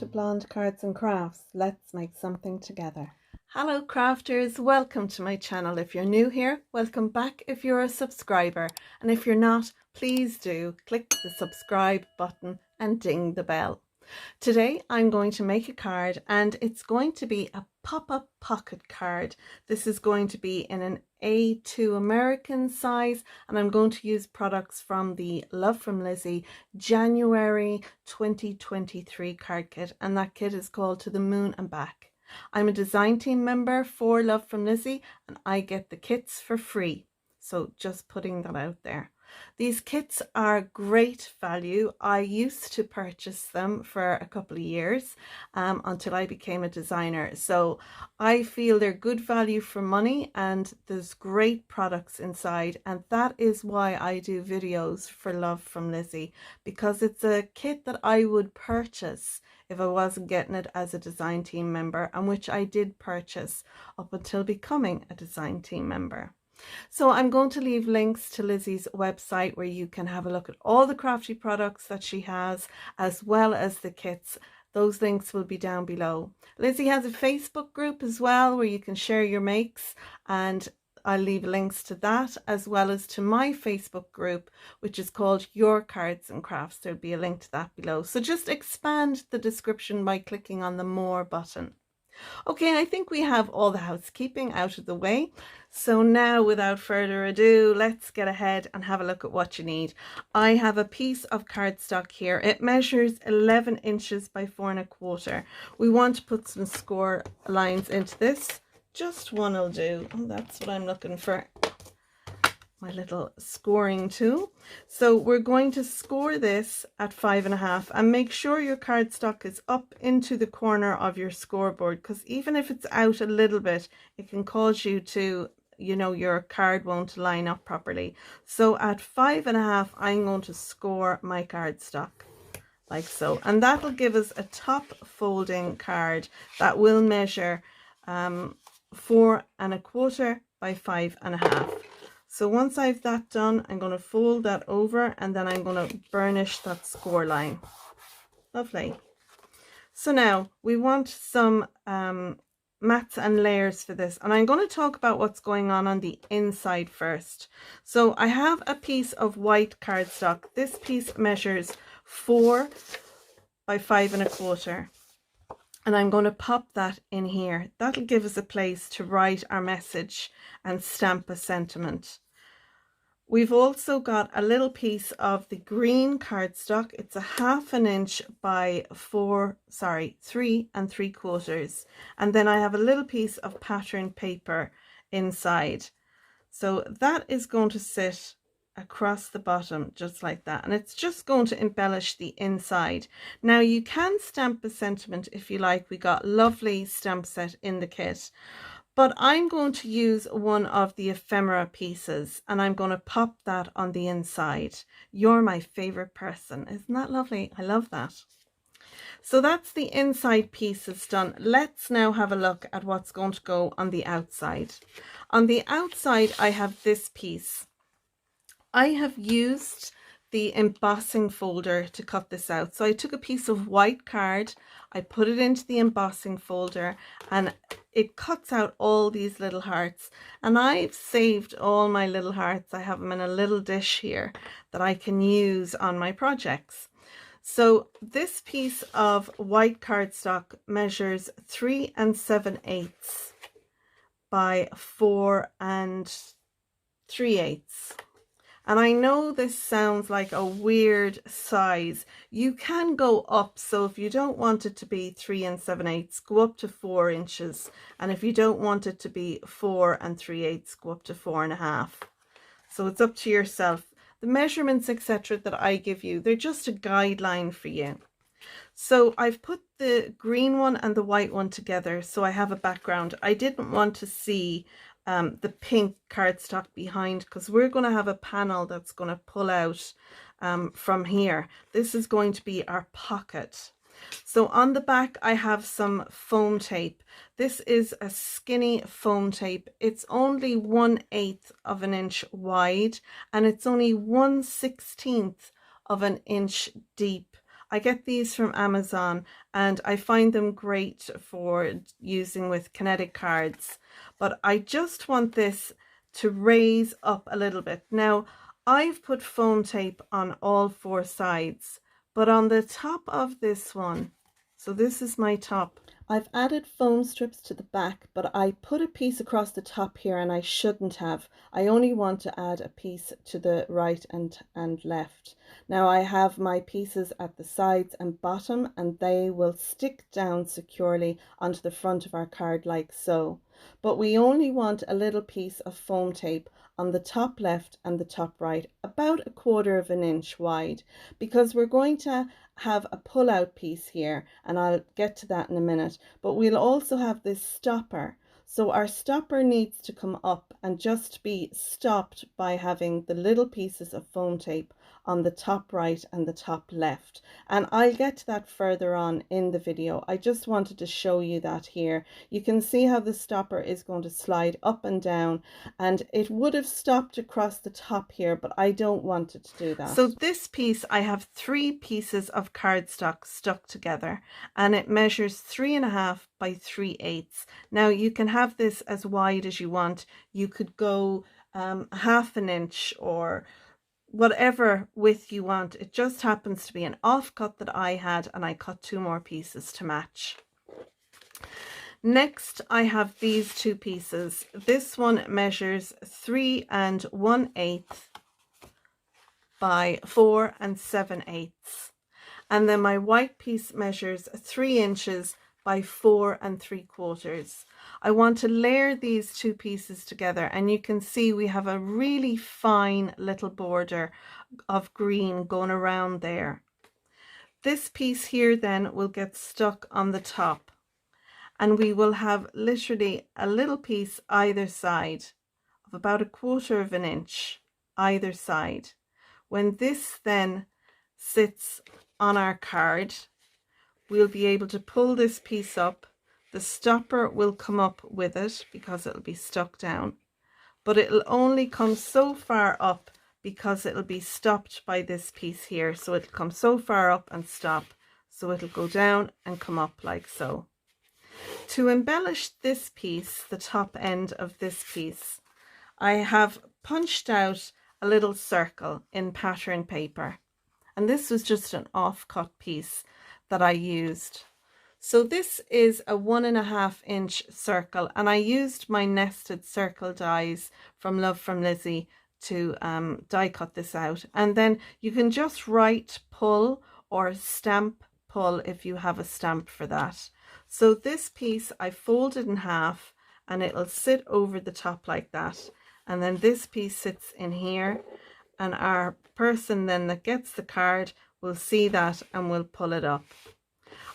to Blonde Cards and Crafts. Let's make something together. Hello crafters, welcome to my channel. If you're new here, welcome back if you're a subscriber, and if you're not, please do click the subscribe button and ding the bell. Today I'm going to make a card, and it's going to be a pop-up pocket card. This is going to be in an A2 American size, and I'm going to use products from the Love From Lizi January 2023 card kit, and that kit is called To the Moon and Back. I'm a design team member for Love From Lizi, and I get the kits for free. So just putting that out there. These kits are great value. I used to purchase them for a couple of years until I became a designer. So I feel they're good value for money, and there's great products inside. And that is why I do videos for Love From Lizi, because it's a kit that I would purchase if I wasn't getting it as a design team member, and which I did purchase up until becoming a design team member. So I'm going to leave links to Lizi's website where you can have a look at all the crafty products that she has, as well as the kits. Those links will be down below. Lizi has a Facebook group as well where you can share your makes, and I'll leave links to that as well as to my Facebook group, which is called Your Cards and Crafts. There'll be a link to that below. So just expand the description by clicking on the More button. Okay, I think we have all the housekeeping out of the way. So now, without further ado, let's get ahead and have a look at what you need. I have a piece of cardstock here. It measures 11 inches by 4¼ We want to put some score lines into this. Just one will do. Oh, that's what I'm looking for. My little scoring tool. So we're going to score this at 5½, and make sure your cardstock is up into the corner of your scoreboard, because even if it's out a little bit, it can cause you to, you know, your card won't line up properly. So at 5½, I'm going to score my cardstock like so, and that'll give us a top folding card that will measure 4¼ by 5½. So once I've that done, I'm going to fold that over, and then I'm going to burnish that score line. Lovely. So now we want some mats and layers for this, and I'm going to talk about what's going on the inside first. So I have a piece of white cardstock. This piece measures 4 by 5¼ and I'm going to pop that in here. That'll give us a place to write our message and stamp a sentiment. We've also got a little piece of the green cardstock. It's a 1/2 inch by 3¾ and then I have a little piece of pattern paper inside. So that is going to sit across the bottom just like that, and it's just going to embellish the inside. Now you can stamp a sentiment if you like. We got lovely stamp set in the kit, but I'm going to use one of the ephemera pieces, and I'm going to pop that on the inside. You're my favorite person. Isn't that lovely? I love that. So that's the inside pieces done. Let's now have a look at what's going to go on the outside. On the outside, I have this piece. I have used the embossing folder to cut this out. So I took a piece of white card, I put it into the embossing folder, and it cuts out all these little hearts. And I've saved all my little hearts. I have them in a little dish here that I can use on my projects. So this piece of white cardstock measures 3 7/8 by 4 3/8. And I know this sounds like a weird size. You can go up, so if you don't want it to be 3 7/8, go up to 4 inches. And if you don't want it to be 4 3/8, go up to 4½. So it's up to yourself. The measurements, etc., that I give you, they're just a guideline for you. So I've put the green one and the white one together, so I have a background. I didn't want to see the pink cardstock behind, because we're going to have a panel that's going to pull out from here. This is going to be our pocket. So on the back I have some foam tape. This is a skinny foam tape. It's only 1/8 of an inch wide, and it's only 1/16 of an inch deep. I get these from Amazon and I find them great for using with kinetic cards, but I just want this to raise up a little bit. Now, I've put foam tape on all 4 sides, but on the top of this one, so this is my top, I've added foam strips to the back, but I put a piece across the top here and I shouldn't have. I only want to add a piece to the right and left. Now I have my pieces at the sides and bottom, and they will stick down securely onto the front of our card like so. But we only want a little piece of foam tape on the top left and the top right, about 1/4 of an inch wide, because we're going to have a pull out piece here, and I'll get to that in a minute, but we'll also have this stopper. So our stopper needs to come up and just be stopped by having the little pieces of foam tape on the top right and the top left. And I'll get to that further on in the video. I just wanted to show you that here. You can see how the stopper is going to slide up and down, and it would have stopped across the top here, but I don't want it to do that. So this piece, I have 3 pieces of cardstock stuck together, and it measures 3.5 by 3/8. Now you can have this as wide as you want. You could go 1/2 an inch or whatever width you want. It just happens to be an offcut that I had, and I cut 2 more pieces to match. Next, I have these 2 pieces. This one measures 3 1/8 by 4 7/8. And then my white piece measures 3 inches by 4 3/4. I want to layer these 2 pieces together, and you can see we have a really fine little border of green going around there. This piece here then will get stuck on the top, and we will have literally a little piece either side of about 1/4 of an inch either side. When this then sits on our card, we'll be able to pull this piece up. The stopper will come up with it because it'll be stuck down, but it'll only come so far up because it'll be stopped by this piece here. So it'll come so far up and stop. So it'll go down and come up like so. To embellish this piece, the top end of this piece, I have punched out a little circle in pattern paper. And this was just an offcut piece that I used. So this is a 1.5 inch circle, and I used my nested circle dies from From Lizi to die cut this out. And then you can just write pull or stamp pull if you have a stamp for that. So this piece I folded in half, and it'll sit over the top like that. And then this piece sits in here, and our person then that gets the card will see that and will pull it up.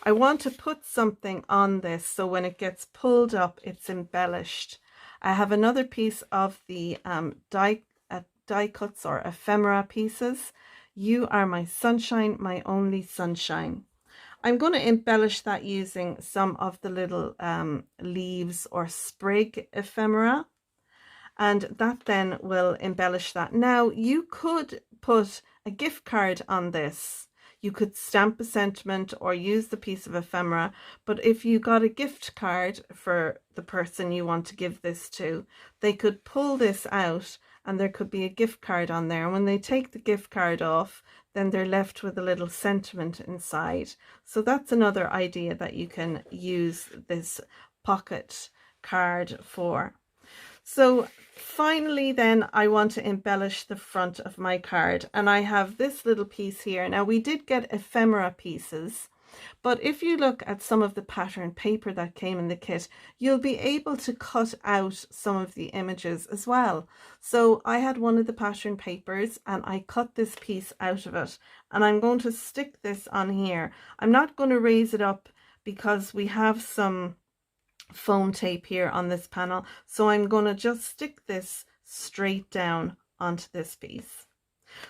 I want to put something on this so when it gets pulled up, it's embellished. I have another piece of the die cuts or ephemera pieces. You are my sunshine, my only sunshine. I'm going to embellish that using some of the little leaves or sprig ephemera, and that then will embellish that. Now you could put a gift card on this. You could stamp a sentiment or use the piece of ephemera, but if you got a gift card for the person you want to give this to, they could pull this out and there could be a gift card on there. And when they take the gift card off, then they're left with a little sentiment inside. So that's another idea that you can use this pocket card for. So finally then I want to embellish the front of my card, and I have this little piece here. Now we did get ephemera pieces, but if you look at some of the pattern paper that came in the kit, you'll be able to cut out some of the images as well. So I had one of the pattern papers and I cut this piece out of it, and I'm going to stick this on here. I'm not going to raise it up because we have some foam tape here on this panel, so I'm going to just stick this straight down onto this piece.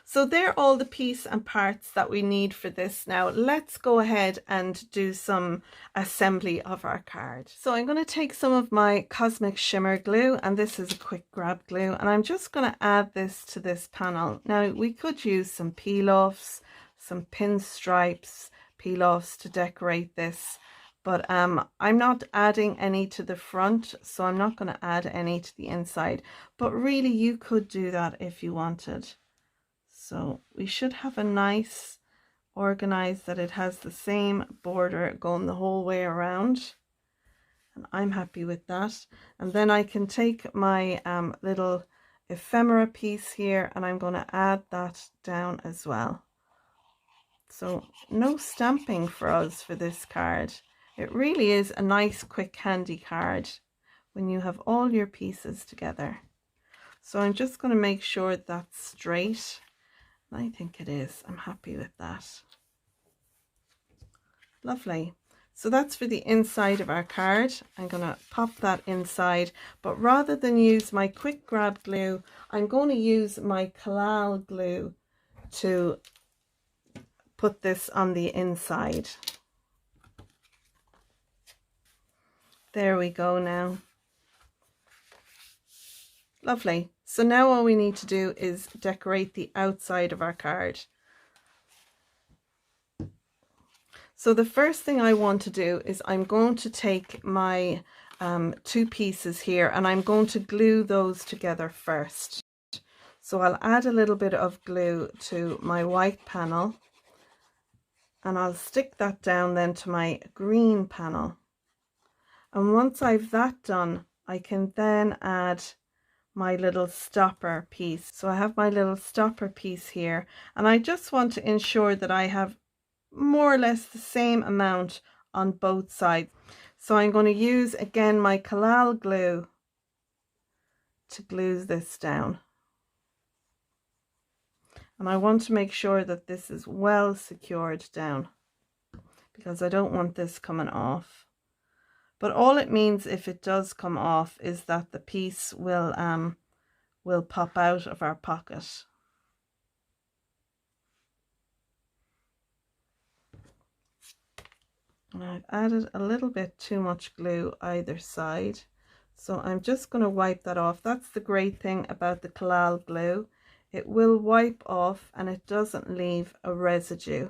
So they're all the piece and parts that we need for this. Now let's go ahead and do some assembly of our card. So I'm going to take some of my Cosmic Shimmer glue, and this is a quick grab glue, and I'm just going to add this to this panel. Now we could use some peel-offs, some pinstripes, peel offs to decorate this, but I'm not adding any to the front, so I'm not going to add any to the inside, but really you could do that if you wanted. So we should have a nice organized that it has the same border going the whole way around, and I'm happy with that. And then I can take my little ephemera piece here and I'm going to add that down as well. So no stamping for us for this card. It really is a nice, quick, handy card when you have all your pieces together. So I'm just going to make sure that's straight. I think it is. I'm happy with that. Lovely. So that's for the inside of our card. I'm going to pop that inside, but rather than use my quick grab glue, I'm going to use my collal glue to put this on the inside. There we go now. Lovely. So now all we need to do is decorate the outside of our card. So the first thing I want to do is I'm going to take my two pieces here and I'm going to glue those together first. So I'll add a little bit of glue to my white panel and I'll stick that down then to my green panel. And once I've that done, I can then add my little stopper piece. So I have my little stopper piece here and I just want to ensure that I have more or less the same amount on both sides. So I'm going to use again my collal glue to glue this down. And I want to make sure that this is well secured down because I don't want this coming off. But all it means if it does come off is that the piece will pop out of our pocket. And I've added a little bit too much glue either side, so I'm just going to wipe that off. That's the great thing about the collal glue. It will wipe off and it doesn't leave a residue.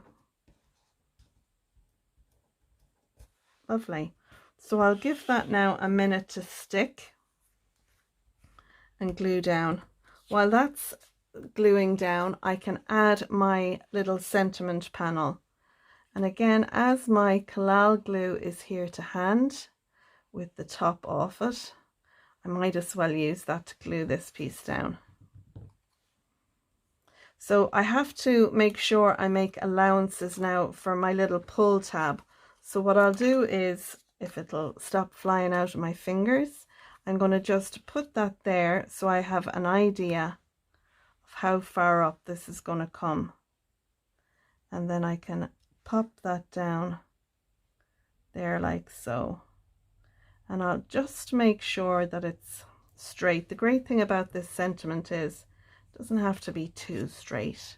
Lovely. So I'll give that now a minute to stick and glue down. While that's gluing down, I can add my little sentiment panel. And again, as my collal glue is here to hand with the top off it, I might as well use that to glue this piece down. So I have to make sure I make allowances now for my little pull tab. So what I'll do is, if it'll stop flying out of my fingers, I'm going to just put that there so I have an idea of how far up this is going to come. And then I can pop that down there like so. And I'll just make sure that it's straight. The great thing about this sentiment is it doesn't have to be too straight.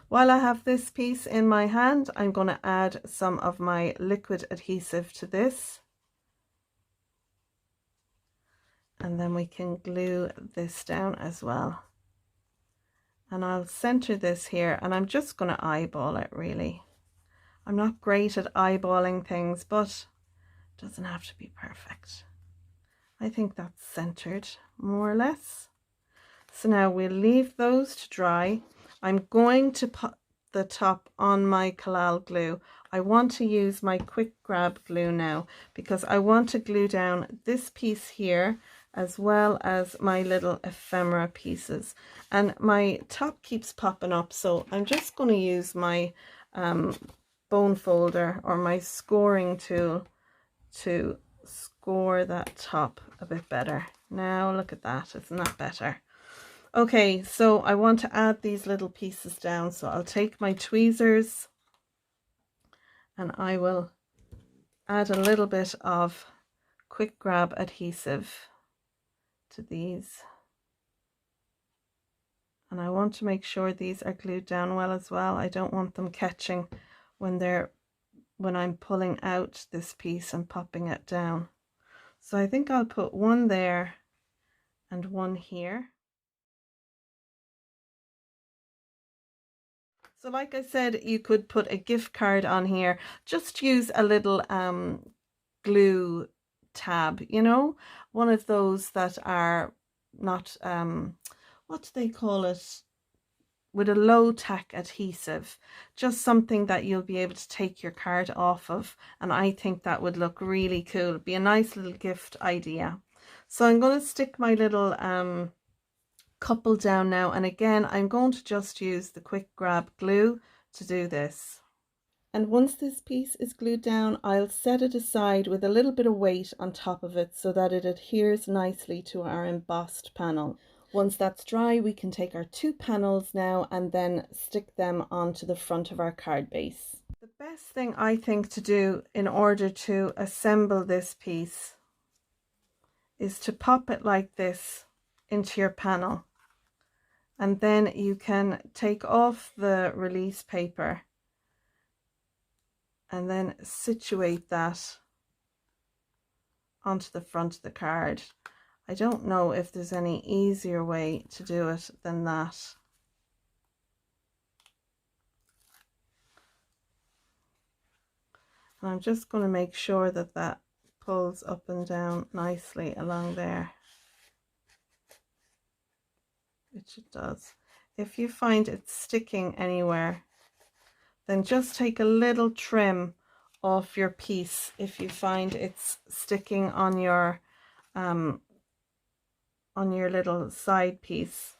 While I have this piece in my hand, I'm going to add some of my liquid adhesive to this. And then we can glue this down as well. And I'll center this here and I'm just going to eyeball it really. I'm not great at eyeballing things, but it doesn't have to be perfect. I think that's centered more or less. So now we'll leave those to dry. I'm going to put the top on my collal glue. I want to use my quick grab glue now because I want to glue down this piece here as well as my little ephemera pieces. And my top keeps popping up, so I'm just going to use my bone folder or my scoring tool to score that top a bit better. Now look at that, isn't that better? Okay, so I want to add these little pieces down, so I'll take my tweezers and I will add a little bit of quick grab adhesive to these. And I want to make sure these are glued down well as well. I don't want them catching when I'm pulling out this piece and popping it down. So I think I'll put one there and one here. So like I said, you could put a gift card on here. Just use a little glue tab, you know, one of those that are not, what do they call it? With a low tack adhesive, just something that you'll be able to take your card off of. And I think that would look really cool. It'd be a nice little gift idea. So I'm going to stick my little couple down now, and again I'm going to just use the quick grab glue to do this. And once this piece is glued down, I'll set it aside with a little bit of weight on top of it so that it adheres nicely to our embossed panel. Once that's dry, we can take our 2 panels now and then stick them onto the front of our card base. The best thing I think to do in order to assemble this piece is to pop it like this into your panel. And then you can take off the release paper and then situate that onto the front of the card. I don't know if there's any easier way to do it than that. And I'm just going to make sure that that pulls up and down nicely along there, which it does. If you find it sticking anywhere, then just take a little trim off your piece if you find it's sticking on your little side piece.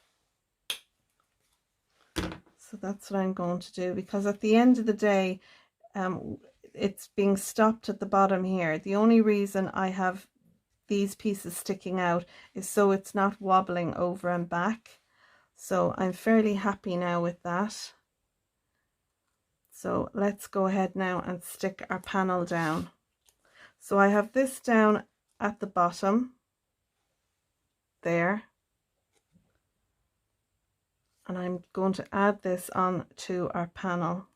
So that's what I'm going to do, because at the end of the day, it's being stopped at the bottom here. The only reason I have these pieces sticking out is so it's not wobbling over and back. So I'm fairly happy now with that. So let's go ahead now and stick our panel down. So I have this down at the bottom there, and I'm going to add this on to our panel.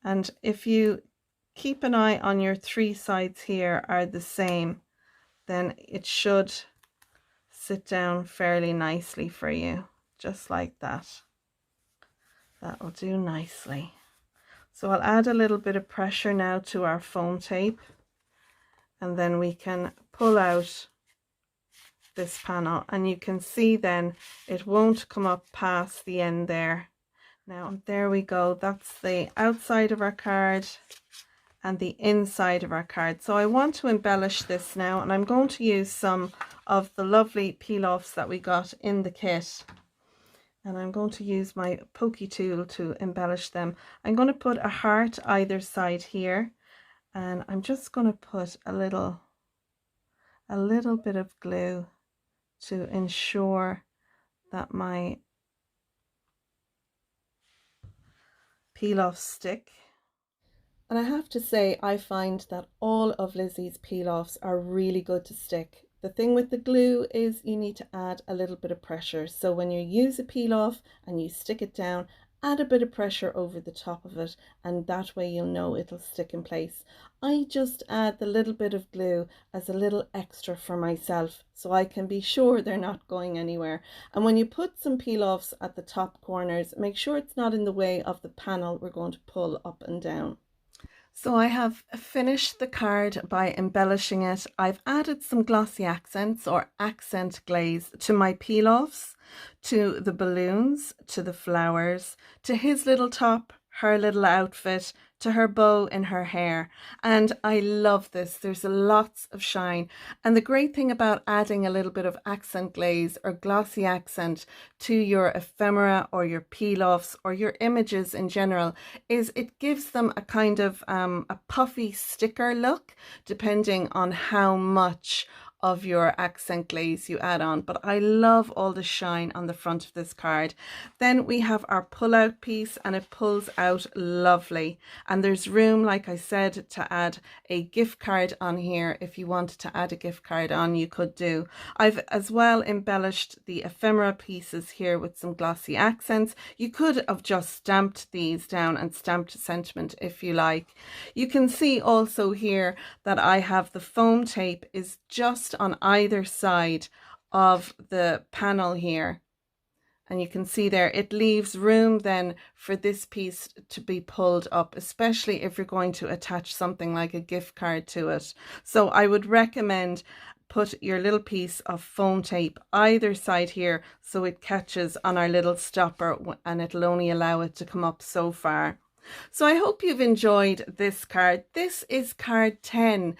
And if you keep an eye on your 3 sides here are the same, then it should sit down fairly nicely for you, just like that. That will do nicely. So I'll add a little bit of pressure now to our foam tape, and then we can pull out this panel, and you can see then it won't come up past the end there. Now there we go, that's the outside of our card and the inside of our card. So I want to embellish this now, and I'm going to use some of the lovely peel-offs that we got in the kit, and I'm going to use my pokey tool to embellish them. I'm going to put a heart either side here, and I'm just going to put a little bit of glue to ensure that my peel-offs stick. And I have to say, I find that all of Lizi's peel-offs are really good to stick. The thing with the glue is you need to add a little bit of pressure. So when you use a peel-off and you stick it down, add a bit of pressure over the top of it, and that way you'll know it'll stick in place. I just add the little bit of glue as a little extra for myself, so I can be sure they're not going anywhere. And when you put some peel-offs at the top corners, make sure it's not in the way of the panel we're going to pull up and down. So I have finished the card by embellishing it. I've added some glossy accents or accent glaze to my peel-offs, to the balloons, to the flowers, to his little top, her little outfit, to her bow in her hair. And I love this. There's lots of shine. And the great thing about adding a little bit of accent glaze or glossy accent to your ephemera or your peel-offs or your images in general is it gives them a kind of a puffy sticker look, depending on how much of your accent glaze you add on. But I love all the shine on the front of this card. Then we have our pull-out piece, and it pulls out lovely, and there's room, like I said, to add a gift card on here. If you wanted to add a gift card on, you could do. I've as well embellished the ephemera pieces here with some glossy accents. You could have just stamped these down and stamped sentiment if you like. You can see also here that I have the foam tape is just on either side of the panel here, And you can see there, it leaves room then for this piece to be pulled up, especially if you're going to attach something like a gift card to it. So I would recommend put your little piece of foam tape either side here so it catches on our little stopper and it'll only allow it to come up so far. So I hope you've enjoyed this card. This is card 10.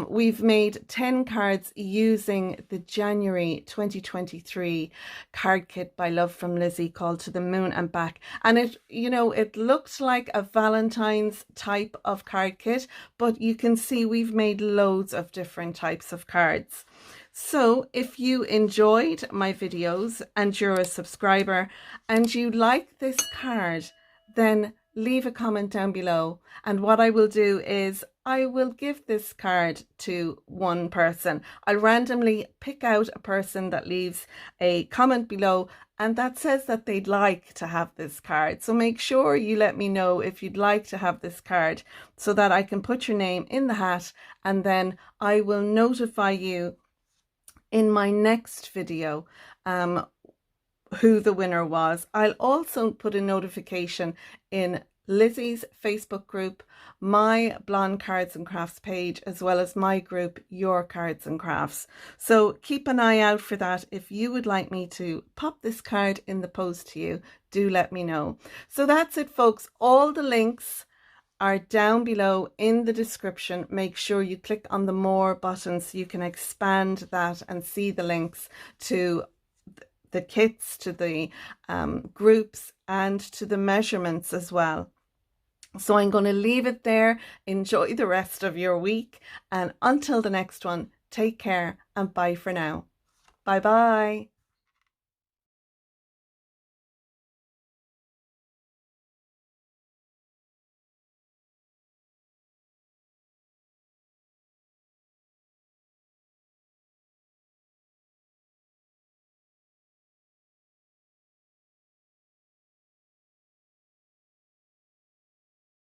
We've made 10 cards using the January 2023 card kit by Love from Lizi called To the Moon and Back. And it, you know, it looked like a Valentine's type of card kit, but you can see we've made loads of different types of cards. So if you enjoyed my videos and you're a subscriber and you like this card, then leave a comment down below, and what I will do is I will give this card to one person. I'll randomly pick out a person that leaves a comment below and that says that they'd like to have this card. So make sure you let me know if you'd like to have this card so that I can put your name in the hat, and then I will notify you in my next video who the winner was. I'll also put a notification in Lizi's Facebook group, my Blonde Cards and Crafts page, as well as my group, Your Cards and Crafts. So keep an eye out for that. If you would like me to pop this card in the post to you, do let me know. So that's it, folks. All the links are down below in the description. Make sure you click on the more button so you can expand that and see the links to the kits, to the groups, and to the measurements as well. So I'm going to leave it there. Enjoy the rest of your week, and until the next one, take care and bye for now. Bye bye.